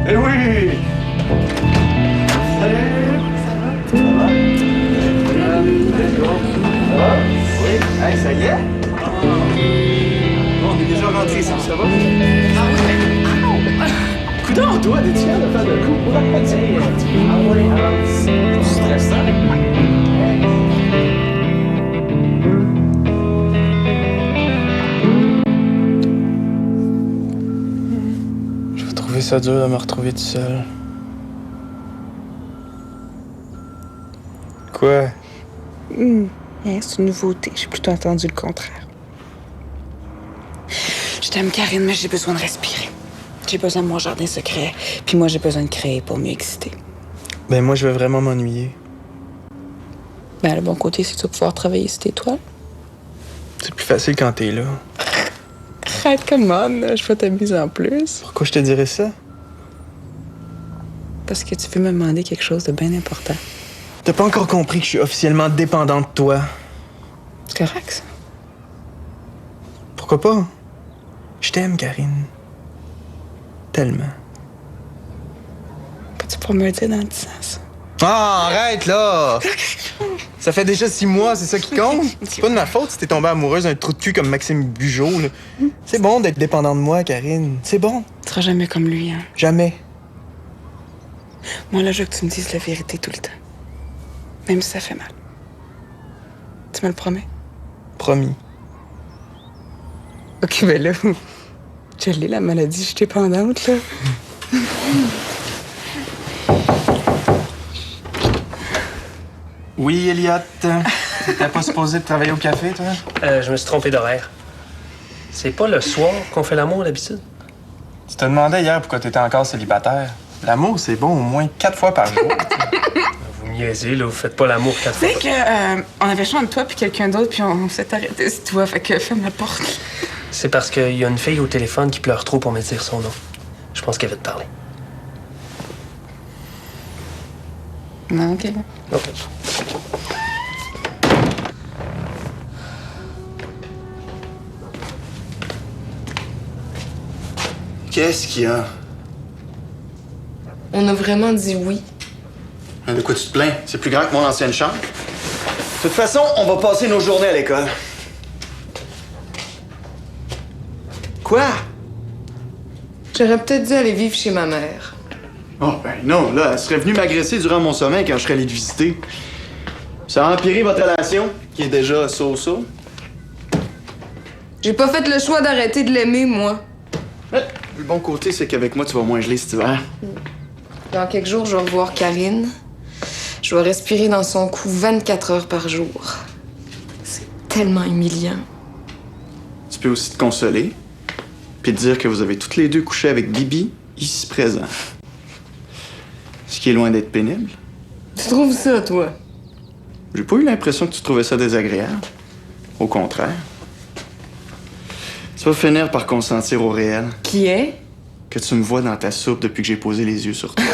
Eh oui! Salut! Ça va? Ça va? Oui? Hey, ça y est? Bon, on est déjà rentré ici, ça va? Ah oui? Coudonc, toi, t'es-tu fier de faire de coup? Ah oui, c'est stressant. Je vais trouver ça dur de me retrouver tout seul. Quoi? C'est une nouveauté. J'ai plutôt entendu le contraire. Je t'aime, Karine, mais j'ai besoin de respirer. J'ai besoin de mon jardin secret. Puis moi, j'ai besoin de créer pour mieux exister. Ben moi, je vais vraiment m'ennuyer. Ben, le bon côté, c'est que tu vas pouvoir travailler sur tes toiles. C'est plus facile quand t'es là. Arrête, come on, je vais t'amuser en plus. Pourquoi je te dirais ça? Parce que tu veux me demander quelque chose de bien important. T'as pas encore compris que je suis officiellement dépendant de toi. C'est correct, ça. Pourquoi pas? Je t'aime, Karine. Tellement. Peux-tu pas me le dire dans le sens? Ah, arrête, là! Ça fait déjà 6 mois, c'est ça qui compte? C'est pas de ma faute si t'es tombée amoureuse d'un trou de cul comme Maxime Bugeaud, là. C'est bon d'être dépendant de moi, Karine. C'est bon. Tu seras jamais comme lui, hein. Jamais. Moi, là, je veux que tu me dises la vérité tout le temps. Même si ça fait mal. Tu me le promets? Promis. OK, ben là, je l'ai, la maladie, je suis dépendante, là. Oui, Elliot. T'étais pas supposé de travailler au café, toi? Je me suis trompé d'horaire. C'est pas le soir qu'on fait l'amour d'habitude? Tu te demandais hier pourquoi t'étais encore célibataire. L'amour, c'est bon au moins 4 fois par jour. Vous niaisez, là, vous faites pas l'amour 4 fois. Tu sais que on avait choisi entre toi puis quelqu'un d'autre, puis on s'est arrêté sur toi, fait que ferme la porte. C'est parce qu'il y a une fille au téléphone qui pleure trop pour me dire son nom. Je pense qu'elle veut te parler. Non, OK. OK. Qu'est-ce qu'il y a? On a vraiment dit oui. De quoi tu te plains? C'est plus grand que mon ancienne chambre. De toute façon, on va passer nos journées à l'école. Quoi? J'aurais peut-être dû aller vivre chez ma mère. Oh, ben non, là, elle serait venue m'agresser durant mon sommeil quand je serais allé te visiter. Ça a empiré votre relation, qui est déjà so-so. J'ai pas fait le choix d'arrêter de l'aimer, moi. Le bon côté, c'est qu'avec moi, tu vas moins geler cet hiver. Dans quelques jours, je vais revoir Karine. Je vais respirer dans son cou 24 heures par jour. C'est tellement humiliant. Tu peux aussi te consoler, puis te dire que vous avez toutes les deux couché avec Bibi, ici présent. Ce qui est loin d'être pénible. Tu trouves ça, toi? J'ai pas eu l'impression que tu trouvais ça désagréable. Au contraire. Tu vas finir par consentir au réel. Qui est? Que tu me vois dans ta soupe depuis que j'ai posé les yeux sur toi.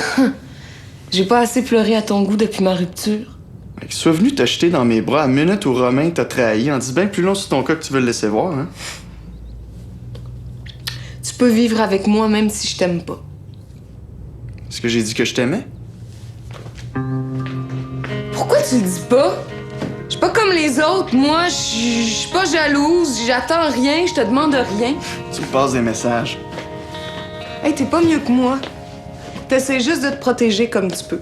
J'ai pas assez pleuré à ton goût depuis ma rupture. Fait que sois venu t'acheter dans mes bras à minute où Romain t'a trahi en dit bien plus long sur ton cas que tu veux le laisser voir, hein? Tu peux vivre avec moi même si je t'aime pas. Est-ce que j'ai dit que je t'aimais? Pourquoi tu le dis pas? Je suis pas comme les autres. Moi, je suis pas jalouse. J'attends rien. Je te demande rien. Tu me passes des messages. Hey, t'es pas mieux que moi. T'essaies juste de te protéger comme tu peux.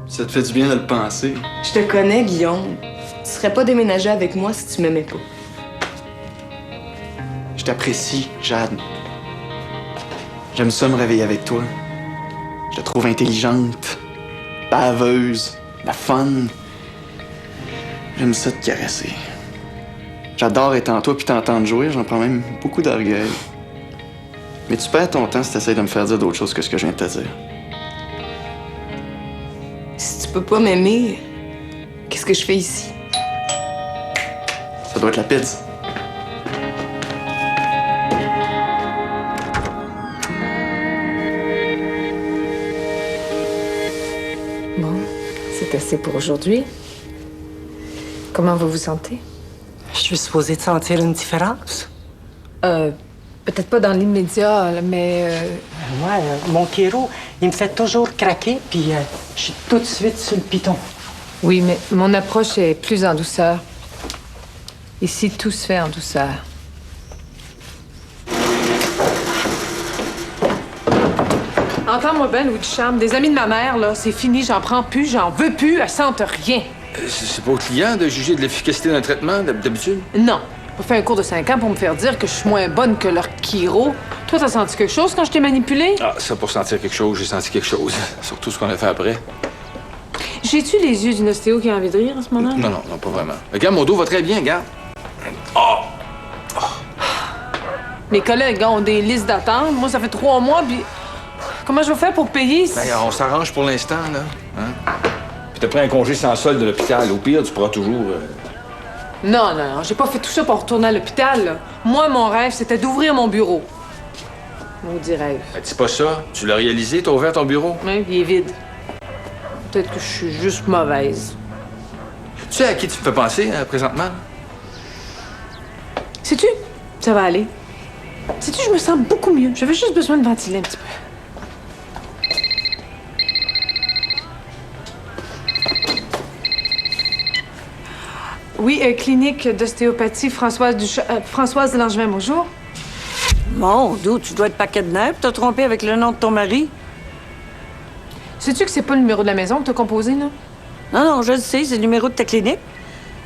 Ça te fait du bien de le penser. Je te connais, Guillaume. Tu serais pas déménagé avec moi si tu m'aimais pas. Je t'apprécie, Jade. J'aime ça me réveiller avec toi. Je te trouve intelligente, baveuse, la fun. J'aime ça te caresser. J'adore être en toi puis t'entendre jouer, j'en prends même beaucoup d'orgueil. Mais tu perds ton temps si t'essayes de me faire dire d'autres choses que ce que je viens de te dire. Si tu peux pas m'aimer, qu'est-ce que je fais ici? Ça doit être la pizza. Bon, c'était assez pour aujourd'hui. Comment vous vous sentez? Je suis supposée de sentir une différence. Peut-être pas dans l'immédiat, là, mais... Ouais, mon Kiro, il me fait toujours craquer, puis je suis tout de suite sur le piton. Oui, mais mon approche est plus en douceur. Ici, tout se fait en douceur. Entends-moi bien, Louis Ducharme, des amis de ma mère, là, c'est fini, j'en prends plus, j'en veux plus, elles sentent rien. C'est pas au client de juger de l'efficacité d'un traitement, d'habitude? Non. J'ai fait un cours de 5 ans pour me faire dire que je suis moins bonne que leur Kiro. Toi, t'as senti quelque chose quand je t'ai manipulée? Ah, ça, pour sentir quelque chose, j'ai senti quelque chose. Surtout ce qu'on a fait après. J'ai-tu les yeux d'une ostéo qui a envie de rire à ce moment-là? Non, pas vraiment. Regarde, mon dos va très bien, regarde. Mes collègues ont des listes d'attente. Moi, ça fait 3 mois, puis... Comment je vais faire pour payer? Ben, on s'arrange pour l'instant, là. Hein? Puis t'as pris un congé sans solde de l'hôpital. Au pire, tu pourras toujours... Non, j'ai pas fait tout ça pour retourner à l'hôpital, là. Moi, mon rêve, c'était d'ouvrir mon bureau. Maudit rêve. Ben, dis pas ça. Tu l'as réalisé, t'as ouvert ton bureau. Oui, il est vide. Peut-être que je suis juste mauvaise. Tu sais à qui tu me fais penser, présentement? Sais-tu? Ça va aller. Sais-tu, je me sens beaucoup mieux. J'avais juste besoin de ventiler un petit peu. Oui, clinique d'ostéopathie Françoise de Langevin, bonjour. Mon Dieu, tu dois être paquet de nerfs. T'as trompé avec le nom de ton mari? Sais-tu que c'est pas le numéro de la maison que t'as composé, là? Non, je le sais, c'est le numéro de ta clinique.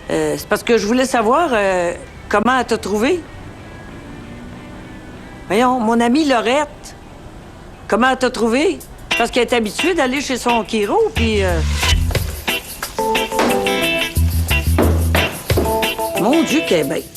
C'est parce que je voulais savoir comment elle t'a trouvé. Voyons, mon amie Laurette, comment elle t'a trouvé? Parce qu'elle est habituée d'aller chez son chiro, puis... Mon Dieu, qu'elle est bête.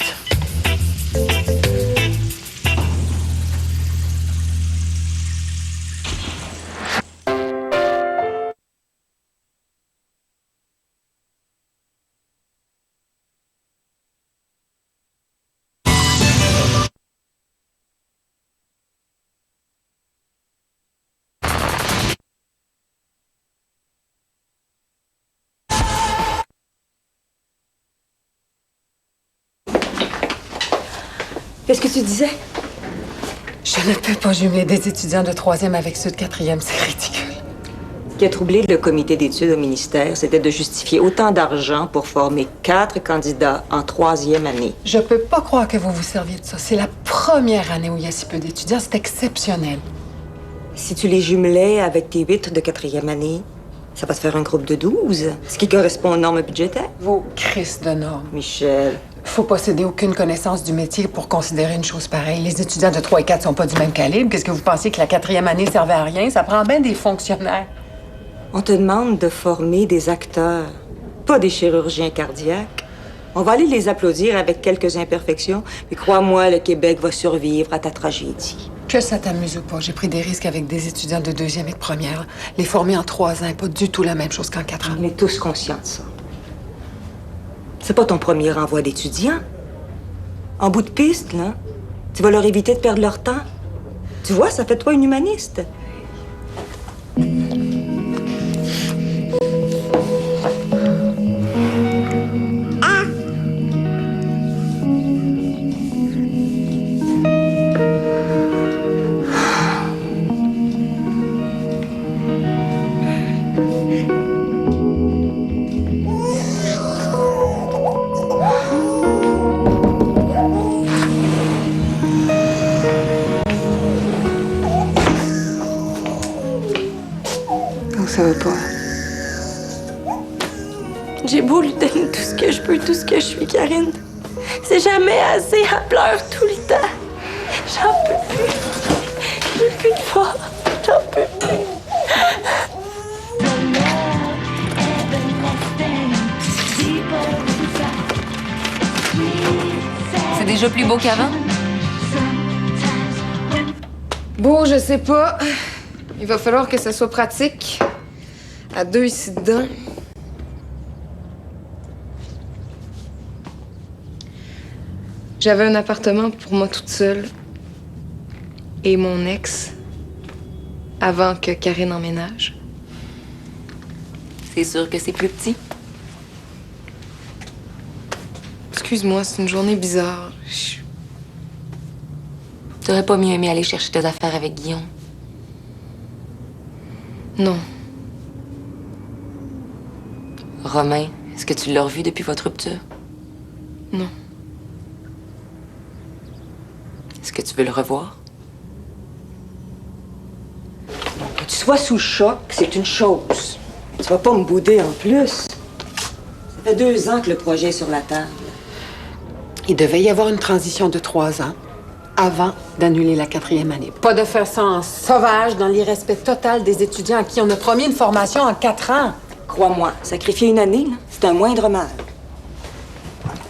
Qu'est-ce que tu disais? Je ne peux pas jumeler des étudiants de 3e avec ceux de 4e, c'est ridicule. Ce qui a troublé le comité d'études au ministère, c'était de justifier autant d'argent pour former 4 candidats en 3e année. Je peux pas croire que vous vous serviez de ça. C'est la première année où il y a si peu d'étudiants. C'est exceptionnel. Si tu les jumelais avec tes 8 de 4e année, ça va te faire un groupe de 12, ce qui correspond aux normes budgétaires. Vos crises de normes. Michel. Faut posséder aucune connaissance du métier pour considérer une chose pareille. Les étudiants de 3 et 4 sont pas du même calibre. Qu'est-ce que vous pensiez que la 4e année servait à rien? Ça prend bien des fonctionnaires. On te demande de former des acteurs, pas des chirurgiens cardiaques. On va aller les applaudir avec quelques imperfections, mais crois-moi, le Québec va survivre à ta tragédie. Que ça t'amuse ou pas, j'ai pris des risques avec des étudiants de 2e et de 1e. Les former en 3 ans, pas du tout la même chose qu'en 4 ans. On est tous conscients de ça. C'est pas ton premier renvoi d'étudiants. En bout de piste, là, tu vas leur éviter de perdre leur temps. Tu vois, ça fait de toi une humaniste. Ça va pas. J'ai beau lui donner tout ce que je peux, tout ce que je suis, Karine. C'est jamais assez, elle pleure tout le temps. J'en peux plus. J'ai plus de force. J'en peux plus. C'est déjà plus beau qu'avant? Bon, je sais pas. Il va falloir que ça soit pratique. À 2 ici dedans. J'avais un appartement pour moi toute seule. Et mon ex. Avant que Karine emménage. C'est sûr que c'est plus petit. Excuse-moi, c'est une journée bizarre. T'aurais pas mieux aimé aller chercher tes affaires avec Guillaume? Non. Romain, est-ce que tu l'as revu depuis votre rupture? Non. Est-ce que tu veux le revoir? Que tu sois sous le choc, c'est une chose. Tu vas pas me bouder en plus. Ça fait 2 ans que le projet est sur la table. Il devait y avoir une transition de 3 ans avant d'annuler la 4e année. Pas de faire ça en sauvage, dans l'irrespect total des étudiants à qui on a promis une formation en 4 ans. Crois-moi, sacrifier une année, là, c'est un moindre mal.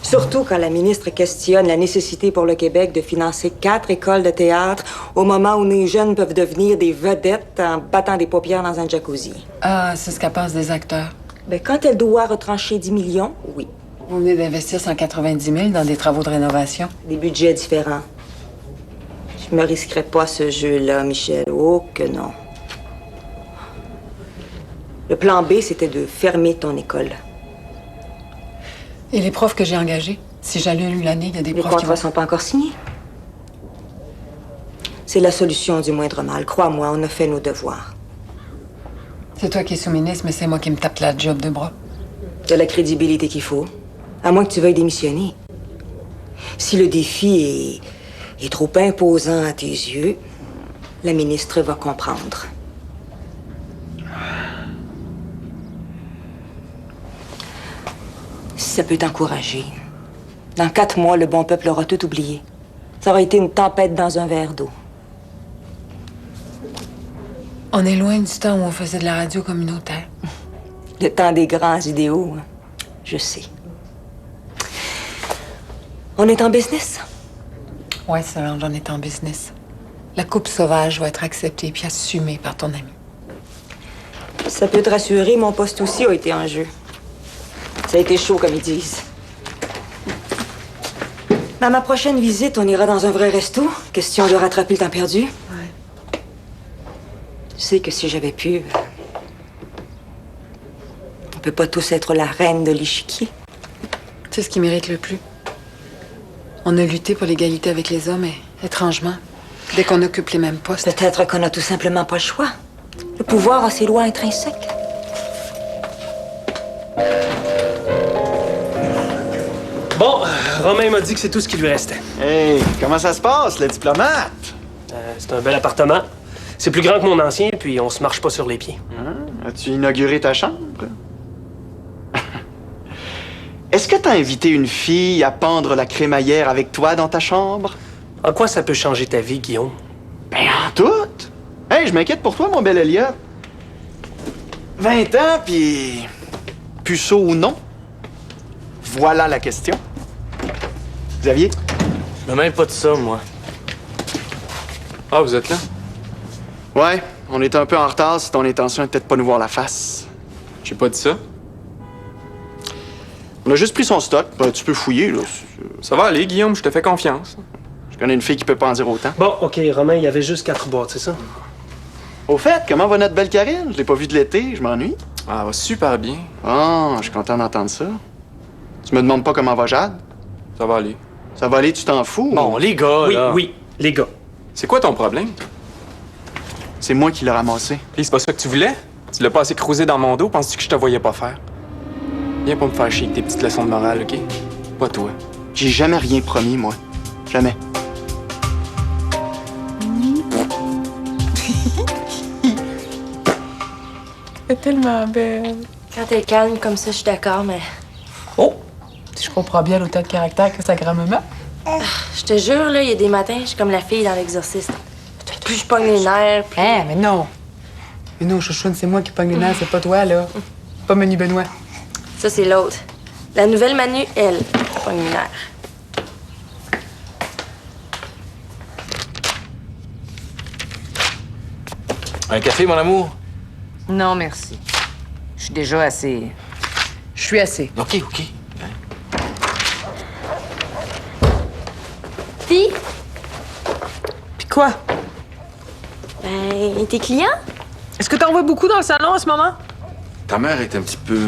Surtout quand la ministre questionne la nécessité pour le Québec de financer 4 écoles de théâtre au moment où nos jeunes peuvent devenir des vedettes en battant des paupières dans un jacuzzi. Ah, c'est ce qu'elle pense des acteurs. Ben, quand elle doit retrancher 10 millions, oui. Vous venez d'investir 190 000 dans des travaux de rénovation. Des budgets différents. Je me risquerais pas ce jeu-là, Michel. Oh que non. Le plan B, c'était de fermer ton école. Et les profs que j'ai engagés? Si j'annule l'année, il y a des Les profs qui contrats vont... sont pas encore signés. C'est la solution du moindre mal. Crois-moi, on a fait nos devoirs. C'est toi qui es sous-ministre, mais c'est moi qui me tape la job de bras. T'as la crédibilité qu'il faut. À moins que tu veuilles démissionner. Si le défi est trop imposant à tes yeux, la ministre va comprendre. Si ça peut t'encourager, dans 4 mois, le bon peuple aura tout oublié. Ça aura été une tempête dans un verre d'eau. On est loin du temps où on faisait de la radio communautaire. Le temps des grands idéaux, hein. Je sais. On est en business? Ouais, Solange, on est en business. La coupe sauvage va être acceptée puis assumée par ton ami. Ça peut te rassurer, mon poste aussi a été en jeu. Ça a été chaud, comme ils disent. Dans ma prochaine visite, on ira dans un vrai resto. Question de rattraper le temps perdu. Ouais. Tu sais que si j'avais pu... On peut pas tous être la reine de l'échiquier. C'est ce qui mérite le plus. On a lutté pour l'égalité avec les hommes et, étrangement, dès qu'on occupe les mêmes postes... Peut-être qu'on a tout simplement pas le choix. Le pouvoir a ses lois intrinsèques. Bon, Romain m'a dit que c'est tout ce qui lui restait. Hey, comment ça se passe, le diplomate? C'est un bel appartement. C'est plus grand que mon ancien, puis on se marche pas sur les pieds. Hein? As-tu inauguré ta chambre? Est-ce que t'as invité une fille à pendre la crémaillère avec toi dans ta chambre? En quoi ça peut changer ta vie, Guillaume? Ben, en tout! Hey, je m'inquiète pour toi, mon bel Elliot. 20 ans, puis... puceau ou non? Voilà la question. Xavier? Je me mêle pas de ça, moi. Ah, vous êtes là? Ouais, on est un peu en retard si ton intention est peut-être pas nous voir la face. J'ai pas dit ça. On a juste pris son stock. Ben, tu peux fouiller, là. Ça va aller, Guillaume, je te fais confiance. Je connais une fille qui peut pas en dire autant. Bon, OK, Romain, il y avait juste 4 boîtes, c'est ça? Au fait, comment va notre belle Karine? Je l'ai pas vue de l'été, je m'ennuie. Ah, elle va super bien. Ah, je suis content d'entendre ça. Tu me demandes pas comment va Jade? Ça va aller. Ça va aller, tu t'en fous? Bon, les gars, Oui, là. oui, les gars. C'est quoi ton problème? C'est moi qui l'ai ramassé. Puis c'est pas ça que tu voulais? Tu l'as pas assez cruisé dans mon dos, penses-tu que je te voyais pas faire? Viens pas me faire chier avec tes petites leçons de morale, OK? Pas toi. J'ai jamais rien promis, moi. Jamais. Elle est tellement belle. Quand elle est calme comme ça, je suis d'accord, mais... Oh! Si je comprends bien l'autant de caractère que sa grand-maman. Je te jure, là, il y a des matins, je suis comme la fille dans l'exorciste. Plus je pogne les nerfs, plus... Hein, mais non. Mais non, chouchoune, c'est moi qui pogne les nerfs, c'est pas toi, là. Pas Manu Benoît. Ça, c'est l'autre. La nouvelle Manu, elle pogne les nerfs. Un café, mon amour? Non, merci. Je suis déjà assez. Je suis assez. OK, OK. Puis, Puis quoi? ben, tes clients? Est-ce que t'en vois beaucoup dans le salon en ce moment? Ta mère est un petit peu...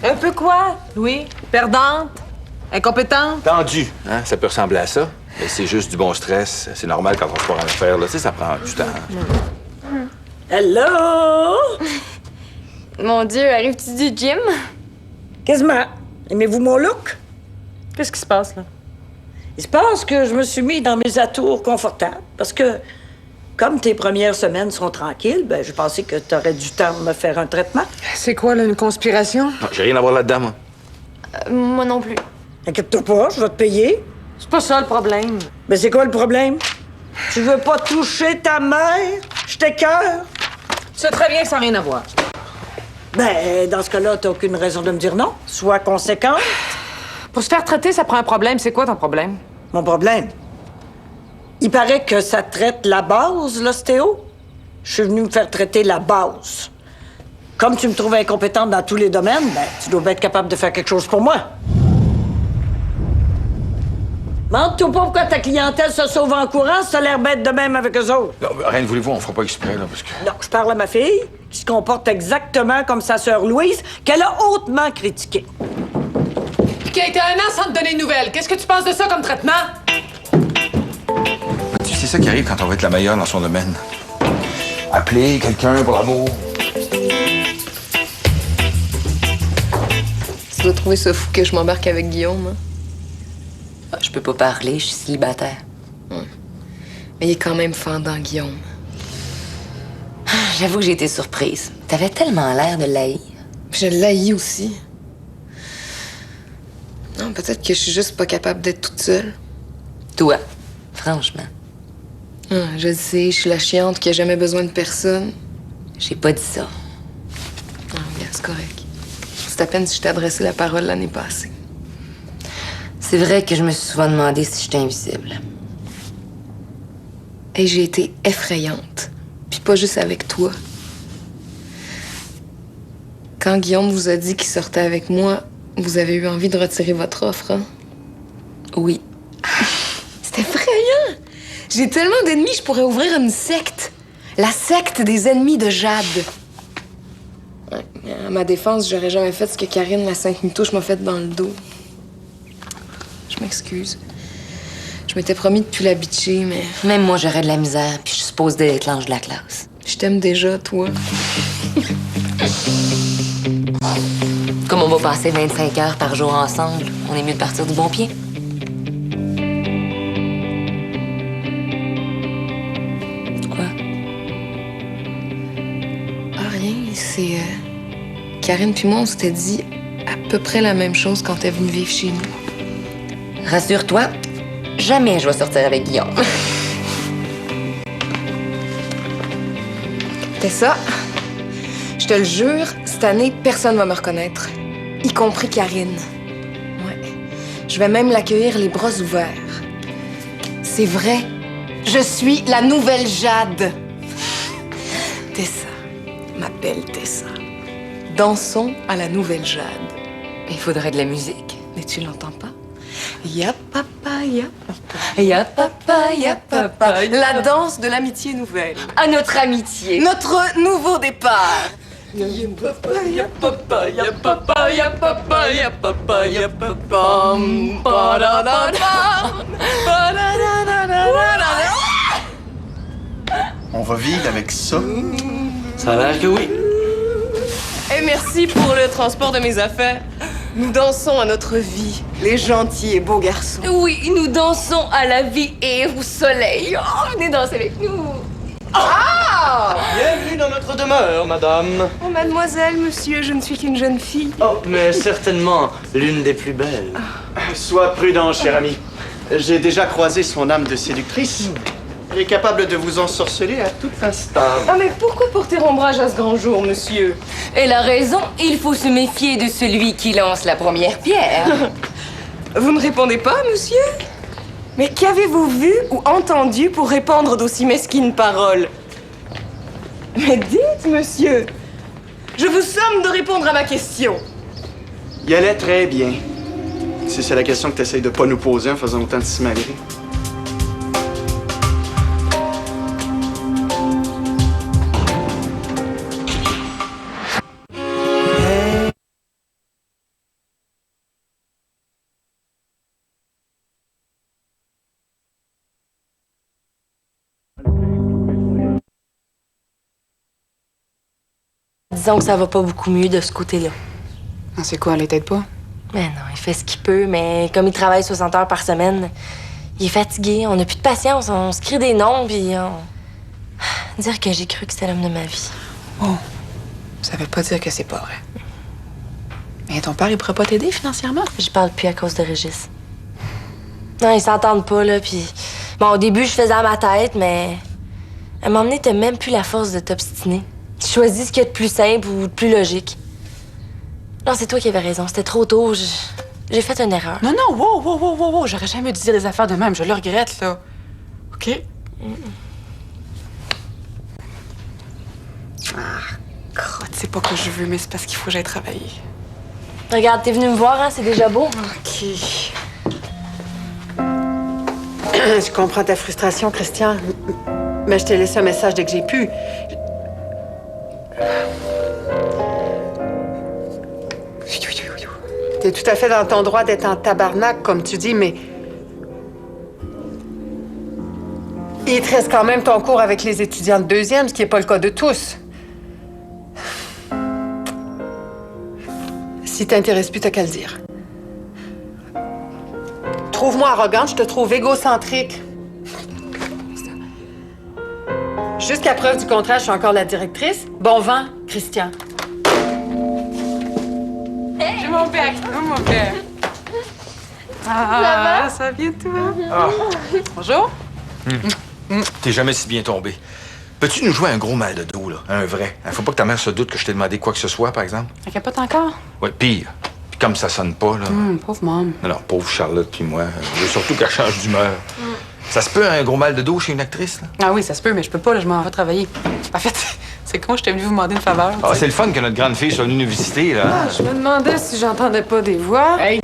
Un peu quoi, Louis? Perdante? Incompétente? tendue, hein? Ça peut ressembler à ça. Mais c'est juste du bon stress. C'est normal quand on se part en affaires, là. Tu sais, ça prend du temps. Hello! Mon Dieu, arrives-tu du gym? Quasiment. Aimez-vous mon look? Qu'est-ce qui se passe, là? Il se passe que je me suis mis dans mes atours confortables parce que, comme tes premières semaines sont tranquilles, ben, j'ai pensé que t'aurais du temps de me faire un traitement. C'est quoi, là, une conspiration? Non, j'ai rien à voir là-dedans, moi. Moi non plus. Inquiète-toi pas, je vais te payer. C'est pas ça, le problème. Mais c'est quoi le problème? Tu veux pas toucher ta mère? Je t'écœure. Tu sais très bien que ça n'a rien à voir. Ben, dans ce cas-là, t'as aucune raison de me dire non. Sois conséquente. Pour se faire traiter, ça prend un problème. C'est quoi ton problème? Mon problème? Il paraît que ça traite la base, l'ostéo. Je suis venue me faire traiter la base. Comme tu me trouves incompétente dans tous les domaines, ben, tu dois bien être capable de faire quelque chose pour moi. Demande-toi pas pourquoi ta clientèle se sauve en courant, ça a l'air bête de même avec eux autres. Non, rien ne voulez-vous, on fera pas exprès, là, parce que... Non, je parle à ma fille, qui se comporte exactement comme sa sœur Louise, qu'elle a hautement critiquée. Qui a été un an sans te donner de nouvelles. Qu'est-ce que tu penses de ça comme traitement? Tu sais, c'est ça qui arrive quand on va être la meilleure dans son domaine. Appeler quelqu'un pour l'amour. Tu dois trouver ça fou que je m'embarque avec Guillaume, hein? Ah, je peux pas parler, je suis célibataire. Ouais. Mais il est quand même fendant, Guillaume. J'avoue que j'ai été surprise. T'avais tellement l'air de l'haïr. Puis je l'haïs aussi. Non, peut-être que je suis juste pas capable d'être toute seule. Toi, franchement. Je le sais, je suis la chiante qui a jamais besoin de personne. J'ai pas dit ça. Ah, bien, c'est correct. C'est à peine si je t'ai adressé la parole l'année passée. C'est vrai que je me suis souvent demandé si j'étais invisible. Et j'ai été effrayante. Puis pas juste avec toi. Quand Guillaume vous a dit qu'il sortait avec moi, vous avez eu envie de retirer votre offre, hein? Oui. C'est effrayant! J'ai tellement d'ennemis, je pourrais ouvrir une secte. La secte des ennemis de Jade. Ouais, à ma défense, j'aurais jamais fait ce que Karine, la Sainte-Nitouche, m'a fait dans le dos. Je m'excuse. Je m'étais promis de plus la bitcher, mais... Même moi, j'aurais de la misère, puis je suppose d'être l'ange de la classe. Je t'aime déjà, toi. Comme on va passer 25 heures par jour ensemble, on est mieux de partir du bon pied. Quoi? Ah, rien, c'est... Karine puis moi, on s'était dit à peu près la même chose quand t'es venue vivre chez nous. Rassure-toi, jamais je vais sortir avec Guillaume. C'est ça. Je te le jure, cette année, personne va me reconnaître. Y compris Karine. Ouais. Je vais même l'accueillir les bras ouverts. C'est vrai. Je suis la nouvelle Jade. Tessa. M'appelle Tessa. Dansons à la nouvelle Jade. Il faudrait de la musique. Mais tu l'entends pas? Ya papa, ya papa. Ya papa, ya papa. La danse de l'amitié nouvelle. À notre amitié. Notre nouveau départ. Ya papa, ya papa, ya papa, ya papa, ya papa, ya papa. On va vivre avec ça. Ça a l'air que oui. Et merci pour le transport de mes affaires. Nous dansons à notre vie, les gentils et beaux garçons. Oui, nous dansons à la vie et au soleil. Oh, venez danser avec nous. Ah! Bienvenue dans notre demeure, madame. Oh, mademoiselle, monsieur, je ne suis qu'une jeune fille. Oh, mais certainement l'une des plus belles. Sois prudent, cher ami. J'ai déjà croisé son âme de séductrice. Elle est capable de vous ensorceler à tout instant. Ah, mais pourquoi porter ombrage à ce grand jour, monsieur? Elle a raison, il faut se méfier de celui qui lance la première pierre. Vous ne répondez pas, monsieur? Mais qu'avez-vous vu ou entendu pour répandre d'aussi mesquines paroles? Mais dites, monsieur! Je vous somme de répondre à ma question. Il allait très bien. Si c'est la question que tu essayes de pas nous poser en faisant autant de simagrées. Disons que ça va pas beaucoup mieux de ce côté-là. Ah, c'est quoi, elle t'aide pas? Mais non, il fait ce qu'il peut, mais comme il travaille 60 heures par semaine, il est fatigué, on n'a plus de patience, on se crie des noms, puis on... Dire que j'ai cru que c'était l'homme de ma vie. Oh, ça veut pas dire que c'est pas vrai. Mais ton père, il pourrait pas t'aider financièrement? Je parle plus à cause de Régis. Non, ils s'entendent pas, là, puis... Bon, au début, je faisais à ma tête, mais... À un moment donné, t'as même plus la force de t'obstiner. Tu choisis ce qu'il y a de plus simple ou de plus logique. Non, c'est toi qui avais raison. C'était trop tôt. J'ai fait une erreur. Non, non, wow. J'aurais jamais dû dire des affaires de même. Je le regrette, là. OK? Ah, crotte, c'est pas que je veux, mais c'est parce qu'il faut que j'aille travailler. Regarde, t'es venu me voir, hein? C'est déjà beau. OK. Je comprends ta frustration, Christian. Mais je t'ai laissé un message dès que j'ai pu. T'es tout à fait dans ton droit d'être en tabarnak, comme tu dis, mais... Il te reste quand même ton cours avec les étudiants de deuxième, ce qui n'est pas le cas de tous. Si t'intéresses plus, t'as qu'à le dire. Trouve-moi arrogante, je te trouve égocentrique. Jusqu'à preuve du contraire, je suis encore la directrice. Bon vent, Christian. J'ai mon père. Mon père. Ah, ça vient de toi. Ah. Bonjour. T'es jamais si bien tombé. Peux-tu nous jouer un gros mal de dos, là? Un vrai. Faut pas que ta mère se doute que je t'ai demandé quoi que ce soit, par exemple. Elle capote encore? Ouais, pire. Puis comme ça sonne pas, là. Pauvre maman. Alors, pauvre Charlotte puis moi, je veux surtout qu'elle change d'humeur. Ça se peut, un gros mal de dos chez une actrice, là? Ah oui, ça se peut, mais je peux pas, là, je m'en vais travailler. En fait, c'est con, j'étais venue vous demander une faveur. Ah, c'est le fun que notre grande fille soit venue nous visiter, là. Ah, je me demandais si j'entendais pas des voix. Hey!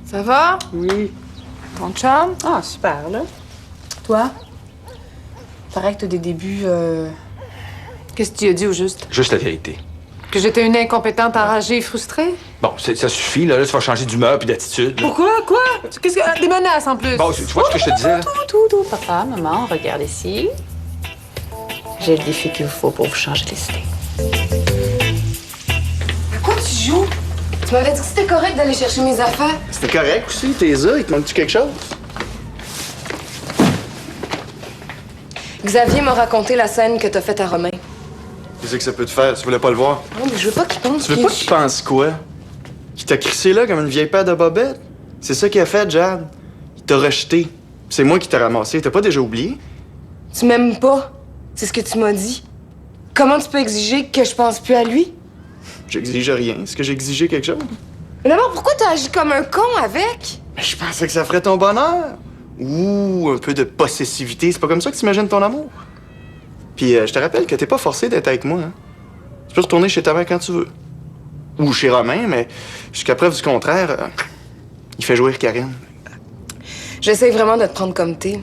Ça va? Oui. Ton chum? Ah, super, là. Toi? Paraît que t'as des débuts, Qu'est-ce que tu as dit au juste? Juste la vérité. Que j'étais une incompétente, enragée et frustrée? Bon, ça suffit, là. Là, tu vas changer d'humeur puis d'attitude. là. Pourquoi? Quoi? Qu'est-ce que... Des menaces, en plus. Bon, tu vois ce que je te disais, là? Tout. Papa, maman, regarde ici. J'ai le défi qu'il vous faut pour vous changer les idées. À quoi tu joues? Tu m'avais dit que c'était correct d'aller chercher mes affaires. C'était correct aussi, t'es là. Il te manque-tu quelque chose? Xavier m'a raconté la scène que t'as faite à Romain. Qu'est-ce que ça peut te faire? Tu voulais pas le voir? Non, mais je veux pas qu'il pense Tu veux pas qu'il pense quoi? Qu'il t'a crissé là comme une vieille paire de bobettes? C'est ça qu'il a fait, Jade. Il t'a rejeté. C'est moi qui t'ai ramassé. T'as pas déjà oublié? Tu m'aimes pas. C'est ce que tu m'as dit. Comment tu peux exiger que je pense plus à lui? J'exige rien. Est-ce que j'ai exigé quelque chose? Mais d'abord, pourquoi t'as agi comme un con avec? Mais je pensais que ça ferait ton bonheur. Ouh, un peu de possessivité. C'est pas comme ça que t'imagines ton amour. Puis je te rappelle que t'es pas forcé d'être avec moi. Hein? Tu peux retourner chez ta mère quand tu veux. Ou chez Romain, mais jusqu'à preuve du contraire, il fait jouir Karine. J'essaie vraiment de te prendre comme t'es.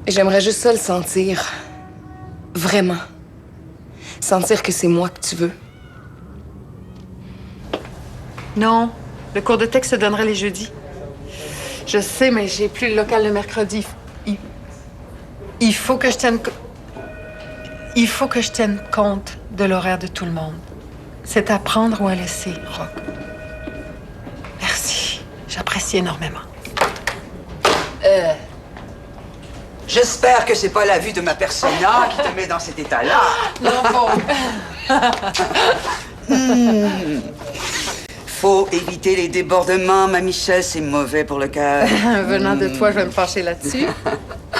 Et j'aimerais juste ça le sentir. Vraiment. Sentir que c'est moi que tu veux. Non, le cours de texte se donnerait les jeudis. Je sais, mais j'ai plus le local le mercredi. Il faut que je tienne... Il faut que je tienne compte de l'horaire de tout le monde. C'est à prendre ou à laisser, Rock. Merci. J'apprécie énormément. J'espère que c'est pas la vue de ma persona qui te met dans cet état-là. Faut éviter les débordements, ma Michelle, c'est mauvais pour le cœur. Venant de toi, je vais me fâcher là-dessus.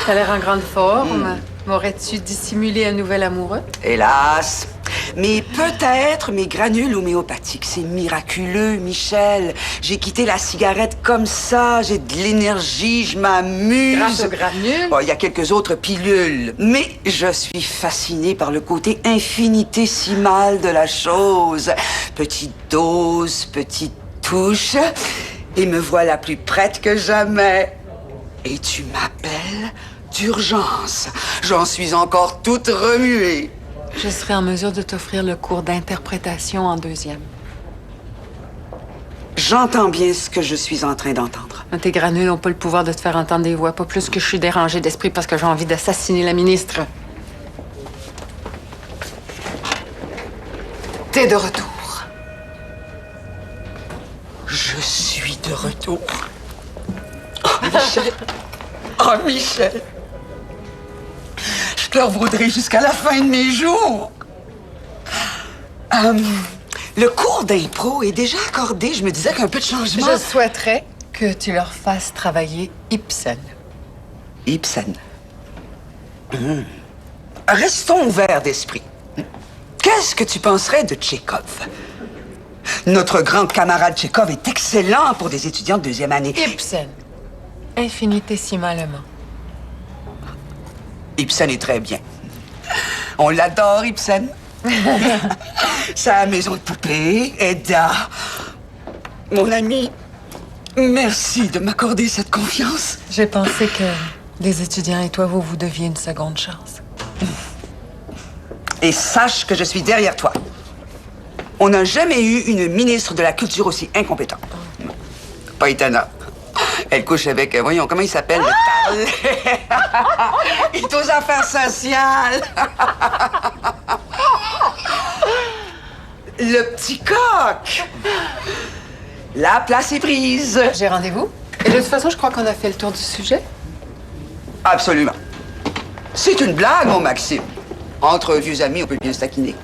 T'as l'air en grande forme. M'aurais-tu dissimulé un nouvel amoureux? Hélas. Mais peut-être mes granules homéopathiques, c'est miraculeux, Michel. J'ai quitté la cigarette comme ça, j'ai de l'énergie, je m'amuse. Grâce aux granules? Bon, il y a quelques autres pilules, mais je suis fascinée par le côté infinitésimal de la chose. Petite dose, petite touche, et me voilà plus prête que jamais. Et tu m'appelles d'urgence. J'en suis encore toute remuée. Je serai en mesure de t'offrir le cours d'interprétation en deuxième. J'entends bien ce que je suis en train d'entendre. Tes granules n'ont pas le pouvoir de te faire entendre des voix, pas plus que je suis dérangée d'esprit parce que j'ai envie d'assassiner la ministre. T'es de retour. Je suis de retour. Oh, Michel. Oh, Michel. Je te revaudrai jusqu'à la fin de mes jours. Le cours d'impro est déjà accordé. Je me disais qu'un peu de changement... Je souhaiterais que tu leur fasses travailler Ibsen. Ibsen. Restons ouverts d'esprit. Qu'est-ce que tu penserais de Tchekhov? Notre grand camarade Tchekhov est excellent pour des étudiants de deuxième année. Ibsen. Infinitésimalement. Ibsen est très bien. On l'adore, Ibsen. Sa maison de poupée, Edda. Mon ami, merci de m'accorder cette confiance. J'ai pensé que les étudiants et toi, vous deviez une seconde chance. Et sache que je suis derrière toi. On n'a jamais eu une ministre de la Culture aussi incompétente. Pas étonnant. Elle couche avec, voyons, comment il s'appelle? Le Il est aux affaires sociales. Le petit coq. La place est prise. J'ai rendez-vous. Et de toute façon, je crois qu'on a fait le tour du sujet. Absolument. C'est une blague, mon Maxime. Entre vieux amis, on peut bien se taquiner.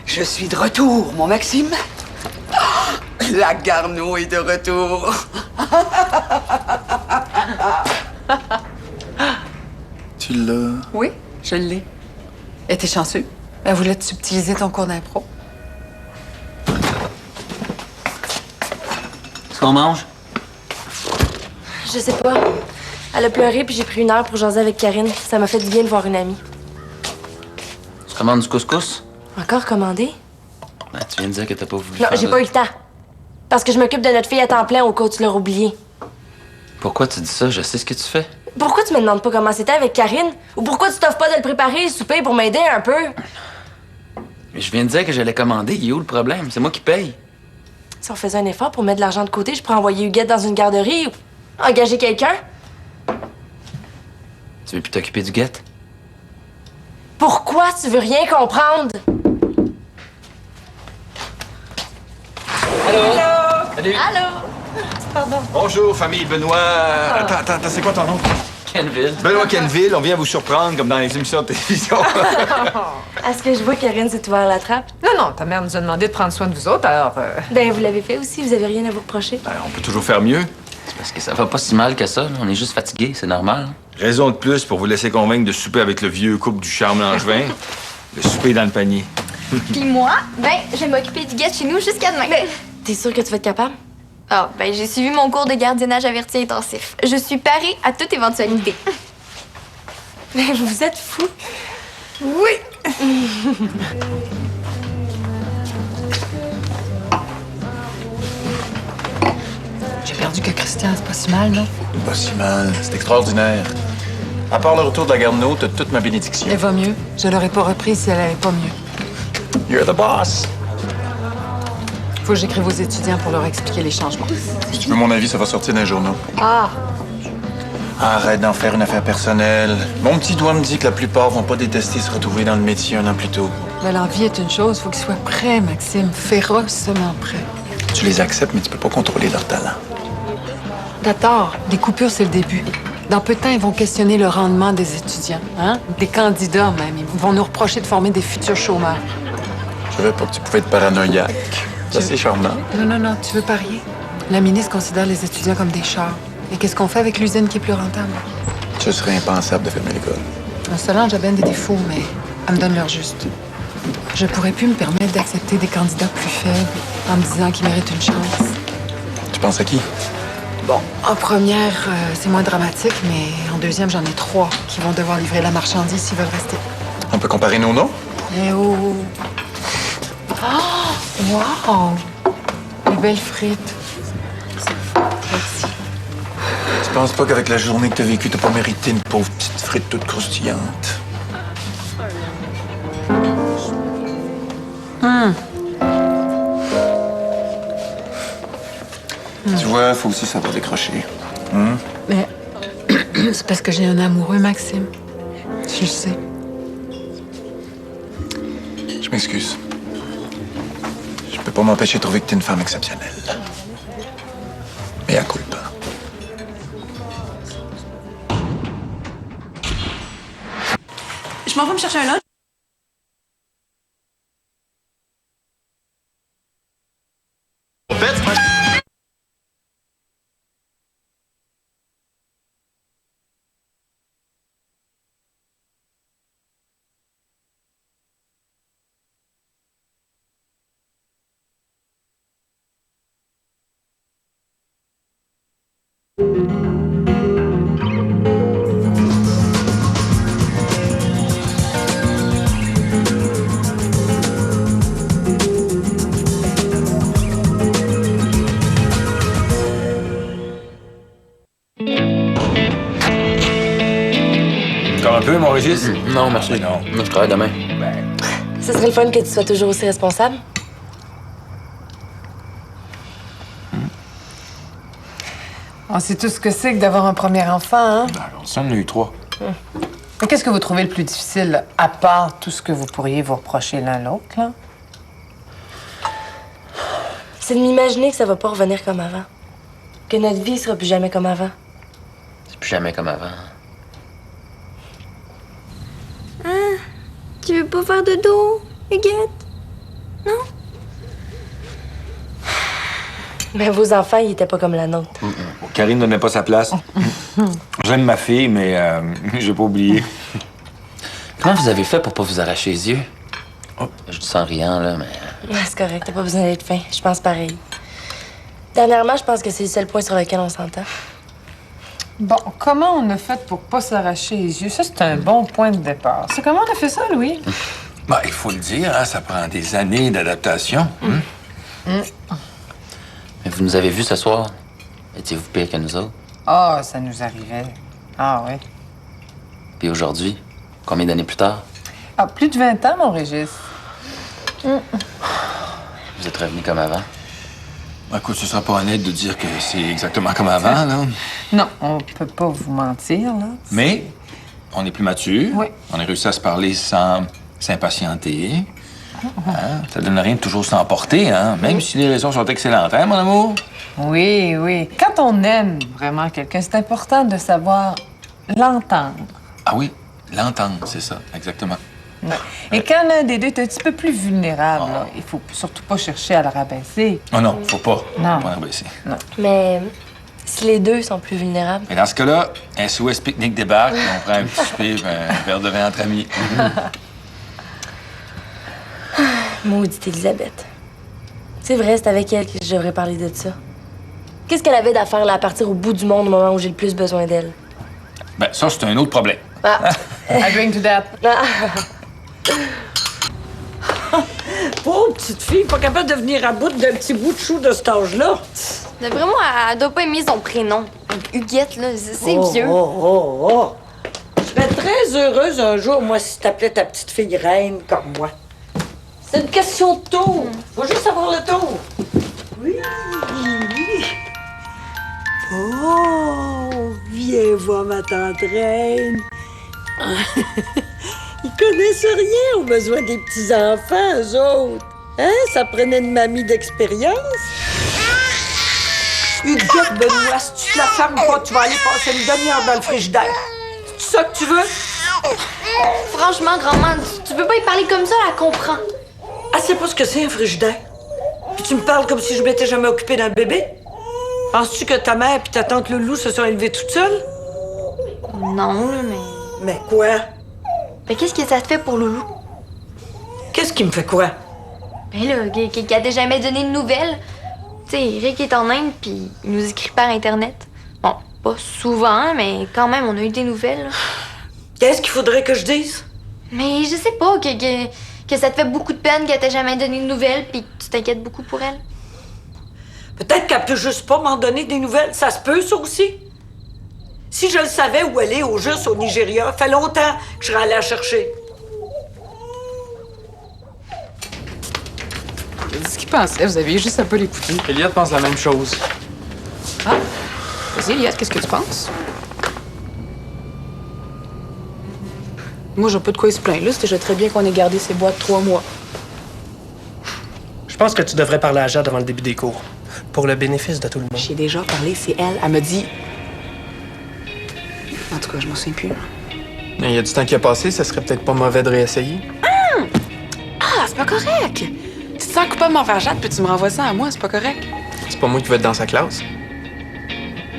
Je suis de retour, mon Maxime. La Garneau est de retour. Tu l'as? Oui, je l'ai. Et t'es chanceux. Elle voulait te subtiliser ton cours d'impro. Est-ce qu'on mange? Je sais pas. Elle a pleuré puis j'ai pris une heure pour jaser avec Karine. Ça m'a fait du bien de voir une amie. Tu commandes du couscous? Encore commandé? Ben, tu viens de dire que t'as pas voulu Non, faire j'ai de- pas eu le temps. Parce que je m'occupe de notre fille à temps plein au cas où tu l'auras oublié. Pourquoi tu dis ça? Je sais ce que tu fais. Pourquoi tu me demandes pas comment c'était avec Karine? Ou pourquoi tu t'offres pas de le préparer, le souper, pour m'aider un peu? Mais je viens de dire que j'allais commander. Il est où le problème? C'est moi qui paye. Si on faisait un effort pour mettre de l'argent de côté, je pourrais envoyer Huguette dans une garderie ou engager quelqu'un. Tu veux plus t'occuper du guette? Pourquoi tu veux rien comprendre? Salut. Allô? Pardon. Bonjour, famille Benoît. Attends, c'est quoi ton nom? Kenville. Benoît Kenville, on vient vous surprendre comme dans les émissions de télévision. Est-ce que je vois que Karine s'est ouvert la trappe? Non, ta mère nous a demandé de prendre soin de vous autres, alors... Ben, vous l'avez fait aussi, vous avez rien à vous reprocher. On peut toujours faire mieux. C'est parce que ça va pas si mal que ça. Là. On est juste fatigué, c'est normal. Raison de plus pour vous laisser convaincre de souper avec le vieux couple du charme Langevin. Le souper dans le panier. Puis moi, ben, je vais m'occuper du gars chez nous jusqu'à demain. T'es sûr que tu vas être capable? Ah, ben, j'ai suivi mon cours de gardiennage averti intensif. Je suis parée à toute éventualité. Mais vous êtes fous. Oui. J'ai perdu que Christian, c'est pas si mal, non? Pas si mal. C'est extraordinaire. À part le retour de la Garneau, t'as toute ma bénédiction. Elle va mieux. Je l'aurais pas reprise si elle allait pas mieux. You're the boss. Faut que j'écrive aux étudiants pour leur expliquer les changements. Si tu veux mon avis, ça va sortir dans les journaux. Ah! Arrête d'en faire une affaire personnelle. Mon petit doigt me dit que la plupart vont pas détester se retrouver dans le métier un an plus tôt. Mais l'envie est une chose, faut qu'ils soient prêts, Maxime. Férocement prêts. Tu les acceptes, mais tu peux pas contrôler leur talent. T'as tort. Les coupures, c'est le début. Dans peu de temps, ils vont questionner le rendement des étudiants, hein? Des candidats, même. Ils vont nous reprocher de former des futurs chômeurs. Je savais pas que tu pouvais être paranoïaque. Ça, c'est charmant. Non, tu veux parier? La ministre considère les étudiants comme des chars. Et qu'est-ce qu'on fait avec l'usine qui est plus rentable? Ce serait impensable de fermer l'école. Solange a bien des défauts, mais elle me donne leur juste. Je pourrais plus me permettre d'accepter des candidats plus faibles en me disant qu'ils méritent une chance. Tu penses à qui? Bon, en première, c'est moins dramatique, mais en deuxième, j'en ai 3 qui vont devoir livrer la marchandise s'ils veulent rester. On peut comparer nos noms? Eh oh! Oh! Wow! Les belles frites. Merci. Tu penses pas qu'avec la journée que t'as vécue, t'as pas mérité une pauvre petite frite toute croustillante? Tu vois, faut aussi savoir décrocher. Mais c'est parce que j'ai un amoureux, Maxime. Tu le sais. Je m'excuse. pas m'empêcher de trouver que t'es une femme exceptionnelle. Mais à culpa. Je m'en vais me chercher un lunch. Encore un peu, mon Régis? Non, merci. Non. Moi, je travaille demain. Ce serait le fun que tu sois toujours aussi responsable. On sait tous ce que c'est que d'avoir un premier enfant, hein? Ça, on en a eu 3. Mais qu'est-ce que vous trouvez le plus difficile, là, à part tout ce que vous pourriez vous reprocher l'un l'autre, là? C'est de m'imaginer que ça va pas revenir comme avant. Que notre vie sera plus jamais comme avant. C'est plus jamais comme avant. Ah, tu veux pas faire de dos, Huguette? Non? Mais vos enfants, ils étaient pas comme la nôtre. Karine donnait pas sa place. J'aime ma fille, mais j'ai pas oublié. Comment vous avez fait pour pas vous arracher les yeux? Je dis sans riant, là, mais... Ouais, c'est correct, t'as pas besoin d'être fin. Je pense pareil. Dernièrement, je pense que c'est le seul point sur lequel on s'entend. Bon, comment on a fait pour pas s'arracher les yeux? Ça, c'est un bon point de départ. C'est comment on a fait ça, Louis? Ben, il faut le dire, hein, ça prend des années d'adaptation. Mais vous nous avez vus ce soir. Étiez-vous pire que nous autres? Ah, ça nous arrivait. Ah, oui. Puis aujourd'hui, combien d'années plus tard? Ah, plus de 20 ans, mon Régis. Vous êtes revenus comme avant? Écoute, ce sera pas honnête de dire que c'est exactement comme avant, là. Non, on peut pas vous mentir, là. Mais on est plus mature. Oui. On a réussi à se parler sans s'impatienter. Hein? Ça donne rien de toujours s'emporter, hein? Même si les raisons sont excellentes, hein, mon amour? Oui, oui. Quand on aime vraiment quelqu'un, c'est important de savoir l'entendre. Ah oui, l'entendre, c'est ça, exactement. Ouais. Et quand l'un des deux est un petit peu plus vulnérable, là, il faut surtout pas chercher à le rabaisser. Oh non, faut pas. Non. Pas rabaisser. Non. Mais si les deux sont plus vulnérables. Mais dans ce cas-là, SOS Pique-Nique débarque, et on prend un petit souper, un verre de vin entre amis. Maudite Elisabeth. C'est vrai, c'est avec elle que j'aurais parlé de ça. Qu'est-ce qu'elle avait d'affaire là, à partir au bout du monde au moment où j'ai le plus besoin d'elle? Ben, ça, c'est un autre problème. Ah. I drink to that. Pauvre petite fille, pas capable de venir à bout d'un petit bout de chou de cet âge-là. Vraiment, elle doit pas aimer son prénom. Huguette, là, c'est vieux. Oh. Je serais très heureuse un jour, moi, si t'appelais ta petite fille reine comme moi. C'est une question de tour. Faut juste avoir le tour. Oui. Oh, viens voir ma tante reine. Ils connaissent rien aux besoins des petits-enfants, eux autres. Hein? Ça prenait une mamie d'expérience. Huguette, Benoît, si tu te la fermes pas, tu vas aller passer une demi-heure dans le frigidaire. C'est ça que tu veux? Franchement, grand-mère, tu peux pas y parler comme ça, elle comprend. Ah, c'est pas ce que c'est, un frigidaire. Puis tu me parles comme si je m'étais jamais occupée d'un bébé? Penses-tu que ta mère et ta tante Loulou se sont élevées toutes seules? Non, là, mais... Mais quoi? Mais qu'est-ce que ça te fait pour Loulou? Qu'est-ce qui me fait quoi? Ben là, qu'elle t'a jamais donné de nouvelles. Tu sais, Eric est en Inde, puis il nous écrit par Internet. Bon, pas souvent, mais quand même, on a eu des nouvelles. Qu'est-ce qu'il faudrait que je dise? Mais je sais pas, que ça te fait beaucoup de peine qu'elle t'ait jamais donné de nouvelles, puis que tu t'inquiètes beaucoup pour elle. Peut-être qu'elle peut juste pas m'en donner des nouvelles. Ça se peut, ça aussi. Si je le savais où elle est, au juste au Nigeria, fait longtemps que je serais allée la chercher. J'ai dit ce qu'il pensait, vous aviez juste à pas l'écouter. Elliot pense la même chose. Ah! Vas-y, Elliot, qu'est-ce que tu penses? Moi, j'ai pas de quoi se plaindre, là. C'était déjà très bien qu'on ait gardé ces boîtes 3 mois. Je Je pense que tu devrais parler à Jade avant le début des cours. Pour le bénéfice de tout le monde. J'ai déjà parlé, c'est elle. Elle m'a dit... En tout cas, je m'en souviens plus. Il y a du temps qui a passé, ça serait peut-être pas mauvais de réessayer. Ah, c'est pas correct! Tu te sens coupable envers Jade, puis tu me renvoies ça à moi, c'est pas correct? C'est pas moi qui vais être dans sa classe.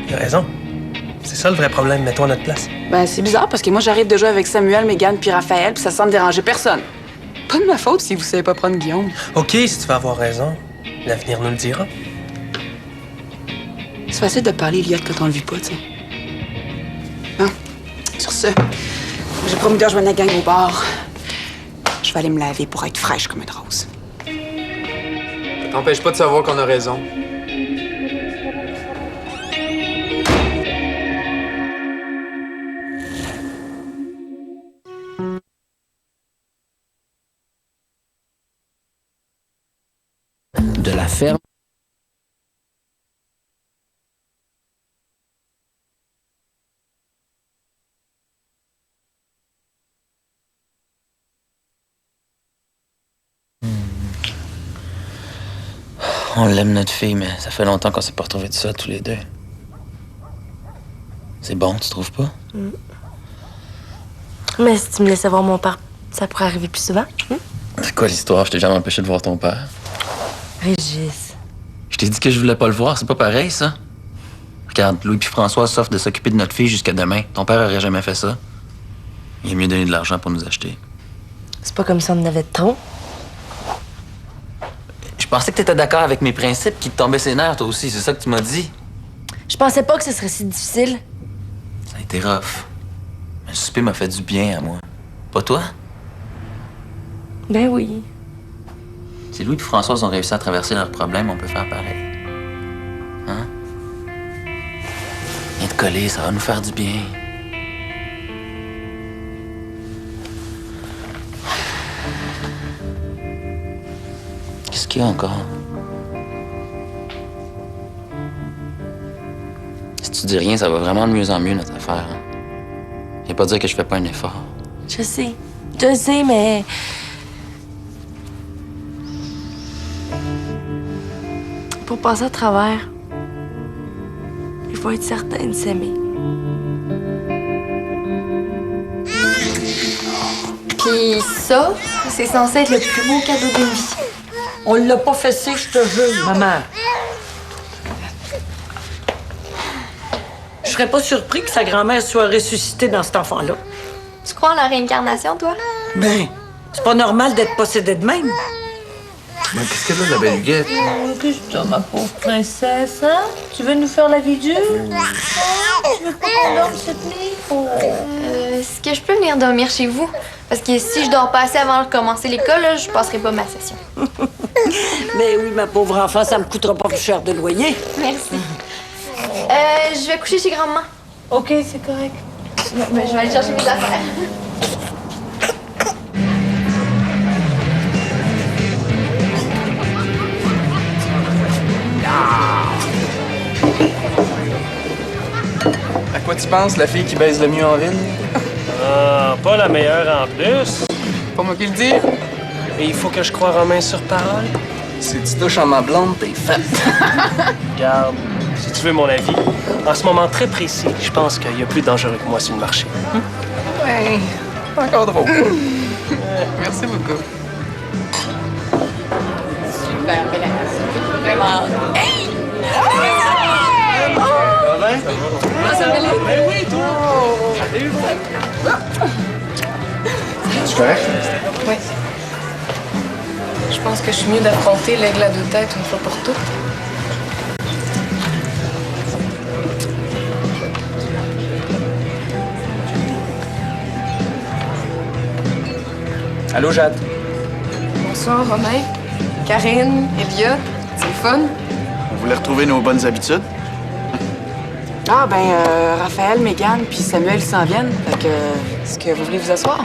Il a raison. C'est ça le vrai problème, mets-toi à notre place. Ben, c'est bizarre, parce que moi, j'arrive de jouer avec Samuel, Mégane puis Raphaël, puis ça semble déranger personne. Pas de ma faute si vous savez pas prendre Guillaume. OK, si tu veux avoir raison, l'avenir nous le dira. C'est facile de parler Elliott quand on le vit pas, tu sais. Bon, sur ce, j'ai promis de rejoindre la gang au bar. Je vais aller me laver pour être fraîche comme une rose. Ça t'empêche pas de savoir qu'on a raison. De la ferme. On l'aime, notre fille, mais ça fait longtemps qu'on s'est pas retrouvés de ça, tous les deux. C'est bon, tu trouves pas? Mais si tu me laissais voir mon père, ça pourrait arriver plus souvent. C'est quoi l'histoire? Je t'ai jamais empêché de voir ton père. Régis. Je t'ai dit que je voulais pas le voir, c'est pas pareil, ça? Regarde, Louis puis François s'offrent de s'occuper de notre fille jusqu'à demain. Ton père aurait jamais fait ça. Il est mieux donner de l'argent pour nous acheter. C'est pas comme si on en avait de trop. Je pensais que t'étais d'accord avec mes principes qui te tombaient ses nerfs, toi aussi. C'est ça que tu m'as dit. Je pensais pas que ce serait si difficile. Ça a été rough. Mais le souper m'a fait du bien à moi. Pas toi? Ben oui. Si Louis et Françoise ont réussi à traverser leurs problèmes, on peut faire pareil. Hein? Viens te coller, ça va nous faire du bien. Qu'est-ce qu'il y a encore? Si tu dis rien, ça va vraiment de mieux en mieux, notre affaire. Hein? Viens pas dire que je fais pas un effort. Je sais, mais... Pour passer à travers, il faut être certain de s'aimer. Puis ça, c'est censé être le plus beau cadeau d'une vie. On l'a pas fessé, je te jure, maman. Je serais pas surpris que sa grand-mère soit ressuscitée dans cet enfant-là. Tu crois en la réincarnation, toi? Ben, c'est pas normal d'être possédé de même. Mais qu'est-ce qu'elle a, la belle Huguette? Qu'est-ce que t'as, ma pauvre princesse, hein? Tu veux nous faire la vie dure? Tu veux pas qu'on dorme cette nuit? Est-ce que je peux venir dormir chez vous? Parce que si je dors pas assez avant de commencer l'école, là, je passerai pas ma session. Ben oui, ma pauvre enfant, ça me coûtera pas plus cher de loyer. Merci. Je vais coucher chez grand-maman. OK, c'est correct. Ben, je vais aller chercher mes affaires. À quoi tu penses, la fille qui baise le mieux en ville? Ah, pas la meilleure en plus. Pas moi qui le dis. Et il faut que je croie en main sur parole. Si tu touches à ma blonde, t'es faite. Regarde, si tu veux mon avis, en ce moment très précis, je pense qu'il y a plus dangereux que moi sur le marché. Ouais, encore drôle. Merci beaucoup. Super, vraiment. Hey! Ça va? Ben oui, toi! Tu correct? Oui. Je pense que je suis mieux d'affronter l'aigle à deux têtes une fois pour toutes. Allô, Jade? Bonsoir, Romain. Karine, Elliott. C'est le fun? On voulait retrouver nos bonnes habitudes. Ah, ben, Raphaël, Mégane puis Samuel s'en viennent. Fait que, est-ce que vous voulez vous asseoir?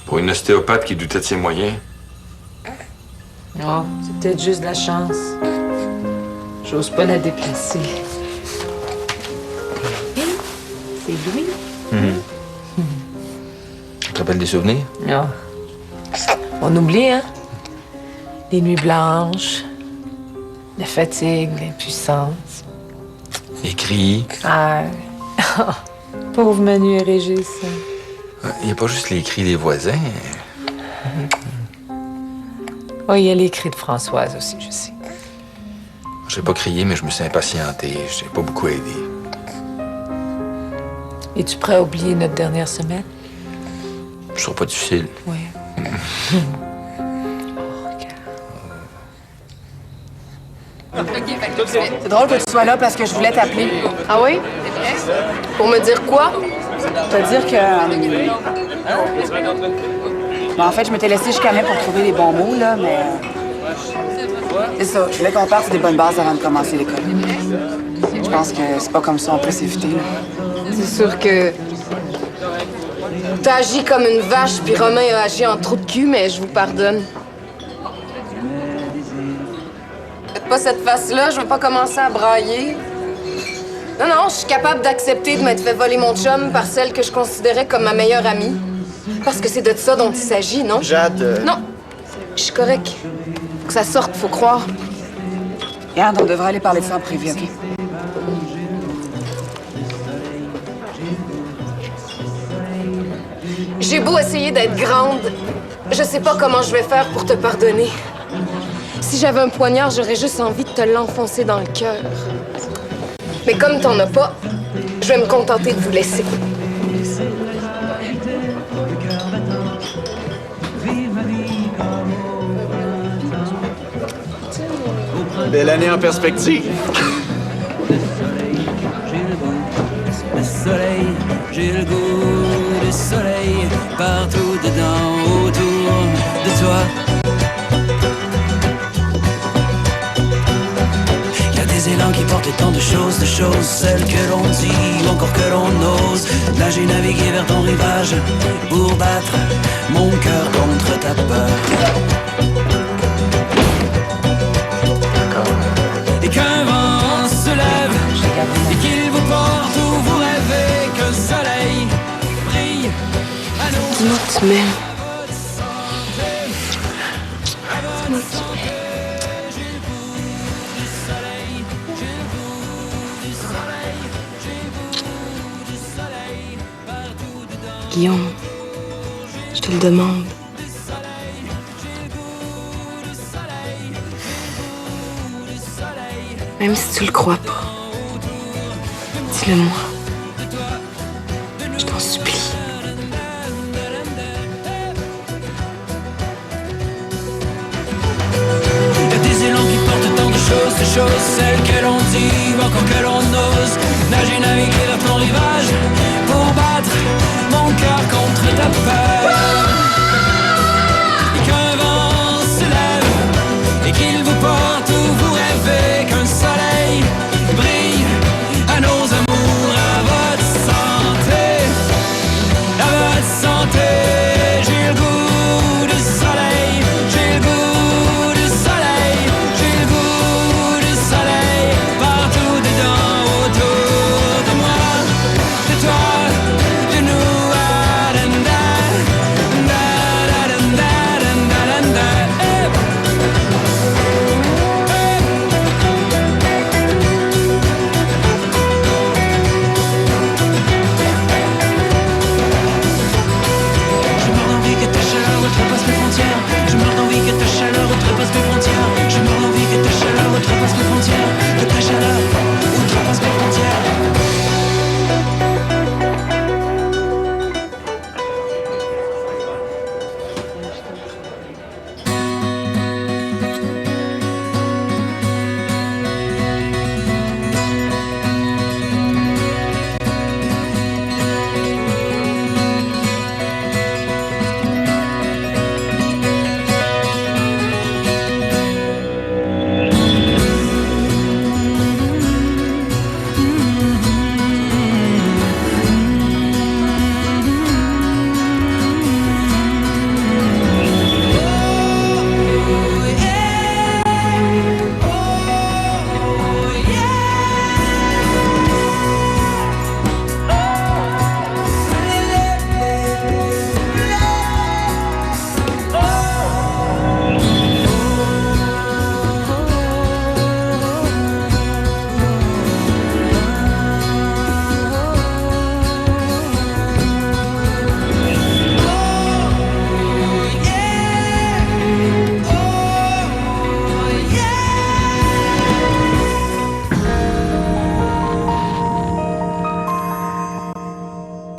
Pour une ostéopathe qui doutait de ses moyens. Non, c'est peut-être juste de la chance. J'ose pas la déplacer. Hé, C'est Louis. Tu te rappelles des souvenirs? Non. On oublie, hein? Les nuits blanches, la fatigue, l'impuissance. Les cris. Ah. Pauvre Manu et Régis. Il n'y a pas juste les cris des voisins. Oh, il y a les cris de Françoise aussi, je sais. J'ai pas crié, mais je me suis impatienté. Je t'ai pas beaucoup aidé. Es-tu prêt à oublier notre dernière semaine? Ce sera pas difficile. Oui. C'est drôle que tu sois là parce que je voulais t'appeler. Ah oui? Pour me dire quoi? Te dire que. En fait, je m'étais laissé chicaner pour trouver les bons mots, là, mais. C'est ça. Je voulais qu'on parte sur des bonnes bases avant de commencer l'école. Je pense que c'est pas comme ça on peut s'éviter, là. C'est sûr que t'as agi comme une vache, puis Romain a agi en trou de cul, mais je vous pardonne. Faites pas cette face-là, je veux pas commencer à brailler. Non, non, je suis capable d'accepter de m'être fait voler mon chum par celle que je considérais comme ma meilleure amie. Parce que c'est de ça dont il s'agit, non? Jade. Non, je suis correct. Faut que ça sorte, faut croire. Regarde, on devrait aller parler de ça en privé, OK? J'ai beau essayer d'être grande, je sais pas comment je vais faire pour te pardonner. Si j'avais un poignard, j'aurais juste envie de te l'enfoncer dans le cœur. Mais comme t'en as pas, je vais me contenter de vous laisser. Belle année en perspective. Le soleil, j'ai le goût du soleil partout dedans, autour de toi. Il y a des élans qui portent tant de choses, celles que l'on dit ou encore que l'on ose. Nager, naviguer vers ton rivage pour battre mon cœur contre ta peur. Et qu'un vent se lève et qu'il vous porte où vous rêvez, qu'un soleil brille à nos... Dis-moi que tu m'aimes. Guillaume, je te le demande. Même si tu le crois pas, dis-le-moi. Je t'en supplie. Il y a des élans qui portent tant de choses, celles que l'on dit ou encore que l'on ose. Nager,